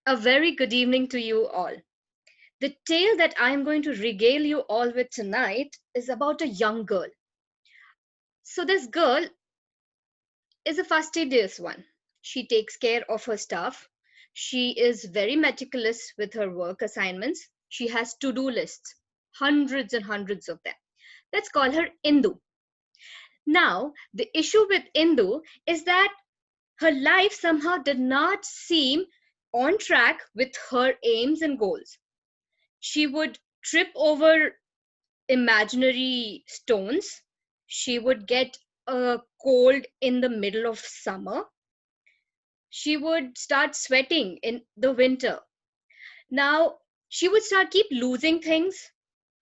A very good evening to you all. The tale that I am going to regale you all with tonight is about a young girl. So, this girl is a fastidious one. She takes care of her stuff. She is very meticulous with her work assignments. She has to do lists, hundreds and hundreds of them. Let's call her Indu. Now, the issue with Indu is that her life somehow did not seem on track with her aims and goals. She would trip over imaginary stones. She would get a cold in the middle of summer. She would start sweating in the winter. Now, she would start keep losing things.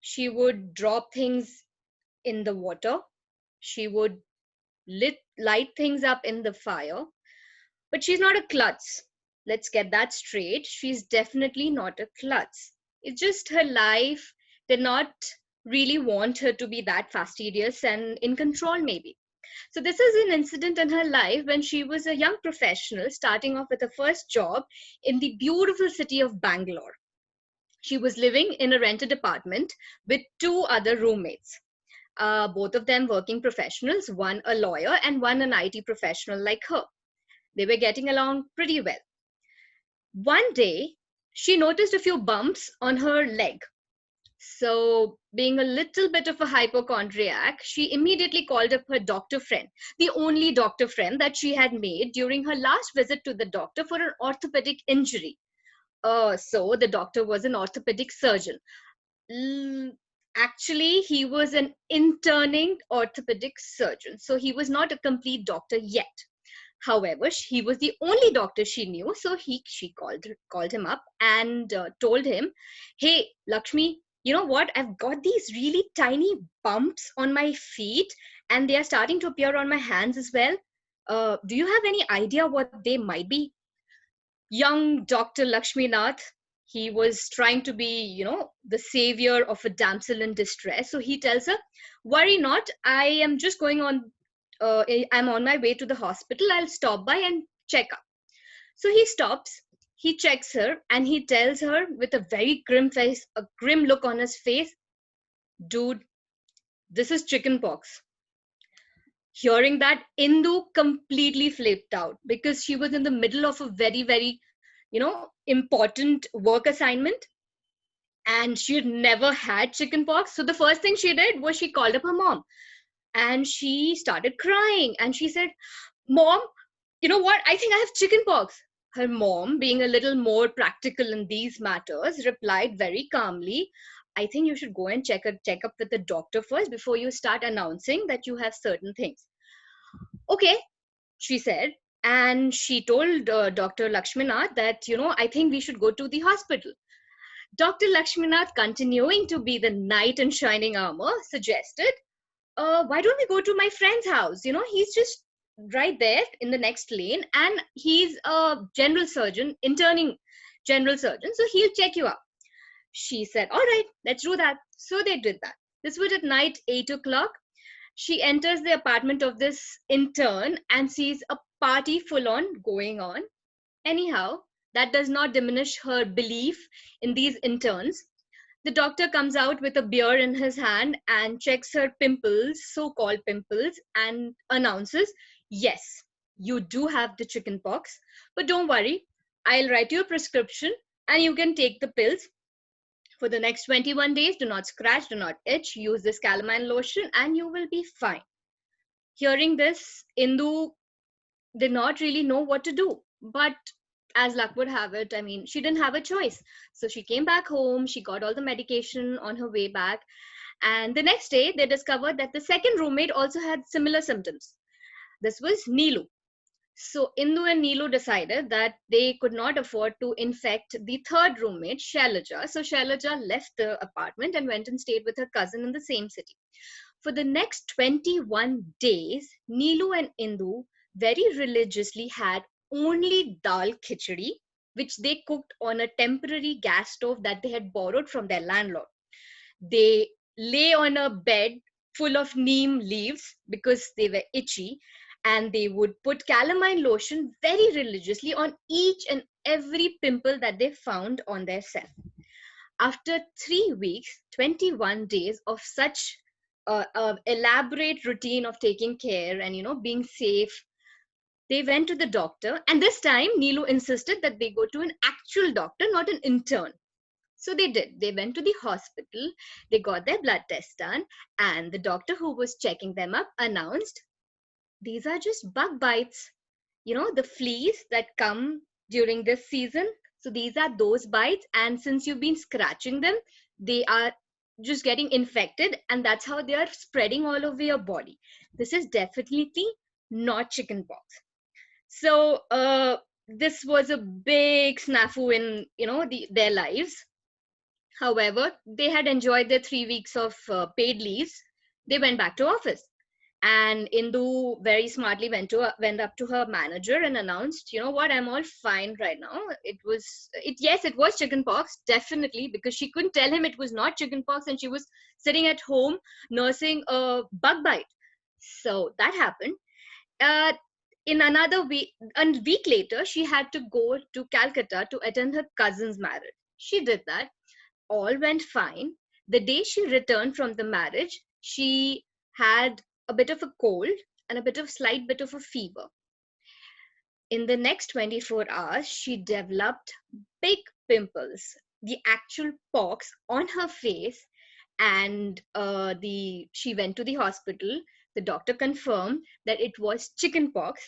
She would drop things in the water. She would light things up in the fire. But she's not a klutz. Let's get that straight. She's definitely not a klutz. It's just her life did not really want her to be that fastidious and in control, maybe. So, this is an incident in her life when she was a young professional starting off with her first job in the beautiful city of Bangalore. She was living in a rented apartment with two other roommates, both of them working professionals, one a lawyer and one an IT professional like her. They were getting along pretty well. One day, she noticed a few bumps on her leg. So, being a little bit of a hypochondriac, she immediately called up her doctor friend, the only doctor friend that she had made during her last visit to the doctor for an orthopedic injury. So, the doctor was an orthopedic surgeon. Mm, Actually, he was an interning orthopedic surgeon, so he was not a complete doctor yet. However, he was the only doctor she knew, so she called him up and told him, "Hey, Lakshmi, you know what? I've got these really tiny bumps on my feet, and they are starting to appear on my hands as well. Do you have any idea what they might be?" Young Dr. Lakshmi Nath, he was trying to be, the savior of a damsel in distress. So he tells her, "Worry not, I am just going on I'm on my way to the hospital. I'll stop by and check up." So he stops, he checks her, and he tells her with a very grim face, a grim look on his face, "Dude, this is chicken pox." Hearing that, Indu completely flipped out because she was in the middle of a very, very, important work assignment, and she had never had chicken pox. So the first thing she did was she called up her mom and she started crying and she said, "Mom, you know what? I think I have chicken pox." Her mom, being a little more practical in these matters, replied very calmly, "I think you should go and check up with the doctor first before you start announcing that you have certain things." "Okay," she said, and she told Dr. Lakshminath that, "I think we should go to the hospital." Dr. Lakshminath, continuing to be the knight in shining armor, suggested, "Why don't we go to my friend's house? He's just right there in the next lane, and he's a general surgeon, interning general surgeon, so he'll check you out." She said, "All right, let's do that." So they did that. This was at night, 8 o'clock. She enters the apartment of this intern and sees a party full on going on. Anyhow, that does not diminish her belief in these interns. The doctor comes out with a beer in his hand and checks her pimples, so called pimples, and announces, "Yes, you do have the chicken pox, but don't worry, I'll write you a prescription and you can take the pills for the next 21 days. Do not scratch, do not itch, use this calamine lotion, and you will be fine." Hearing this, Indu did not really know what to do. But as luck would have it, I mean, she didn't have a choice. So she came back home, she got all the medication on her way back. And the next day, they discovered that the second roommate also had similar symptoms. This was Neelu. So Indu and Neelu decided that they could not afford to infect the third roommate, Shailaja. So Shailaja left the apartment and went and stayed with her cousin in the same city. For the next 21 days, Neelu and Indu very religiously had only dal khichdi, which they cooked on a temporary gas stove that they had borrowed from their landlord. They lay on a bed full of neem leaves because they were itchy, and they would put calamine lotion very religiously on each and every pimple that they found on their self. After 3 weeks, 21 days of such elaborate routine of taking care and being safe, they went to the doctor, and this time Nilu insisted that they go to an actual doctor, not an intern. So they did. They went to the hospital, they got their blood test done, and the doctor who was checking them up announced, these are just bug bites. The fleas that come during this season. So these are those bites, and since you've been scratching them, they are just getting infected, and that's how they are spreading all over your body. This is definitely not chickenpox. So this was a big snafu in their lives. However, they had enjoyed their 3 weeks of paid leaves. They went back to office, and Indu very smartly went up to her manager and announced, you know what, I'm all fine right now. Yes, it was chickenpox, definitely, because she couldn't tell him it was not chickenpox, and she was sitting at home nursing a bug bite. So that happened. uh, in another week, a week later, she had to go to Calcutta to attend her cousin's marriage. She did that. All went fine. The day she returned from the marriage, she had a bit of a cold and a slight bit of a fever. In the next 24 hours, she developed big pimples, the actual pox on her face, and she went to the hospital. The doctor confirmed that it was chickenpox,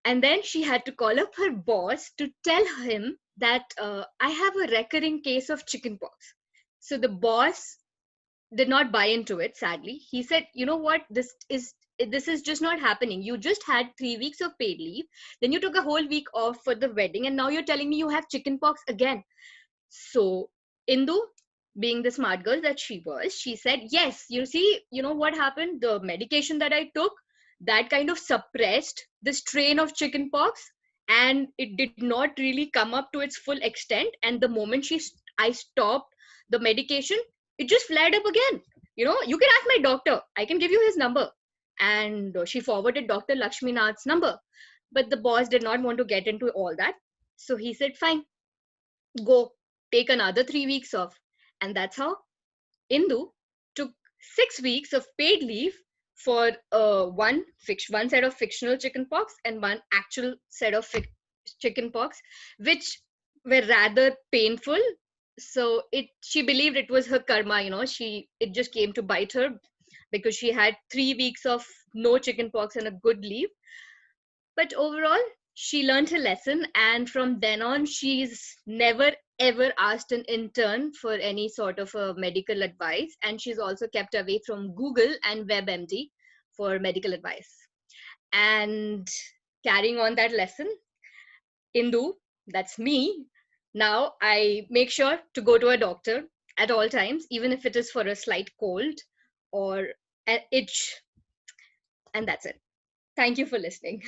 and then she had to call up her boss to tell him that I have a recurring case of chickenpox. So the boss did not buy into it, sadly. He said, you know what, this is just not happening. You just had 3 weeks of paid leave, then you took a whole week off for the wedding, and now you're telling me you have chickenpox again. So Indu, being the smart girl that she was, she said, yes, you see, you know what happened? The medication that I took, that kind of suppressed the strain of chickenpox, and it did not really come up to its full extent. And the moment I stopped the medication, it just flared up again. You can ask my doctor. I can give you his number. And she forwarded Dr. Lakshminath's number. But the boss did not want to get into all that. So he said, fine, go take another 3 weeks off. And that's how Indu took 6 weeks of paid leave for one set of fictional chickenpox and one actual set of chickenpox, which were rather painful. So she believed it was her karma. It just came to bite her because she had 3 weeks of no chickenpox and a good leave. But overall, she learned her lesson, and from then on, she's never ever asked an intern for any sort of a medical advice, and she's also kept away from Google and WebMD for medical advice. And carrying on that lesson, Indu, that's me. Now I make sure to go to a doctor at all times, even if it is for a slight cold or an itch. And that's it. Thank you for listening.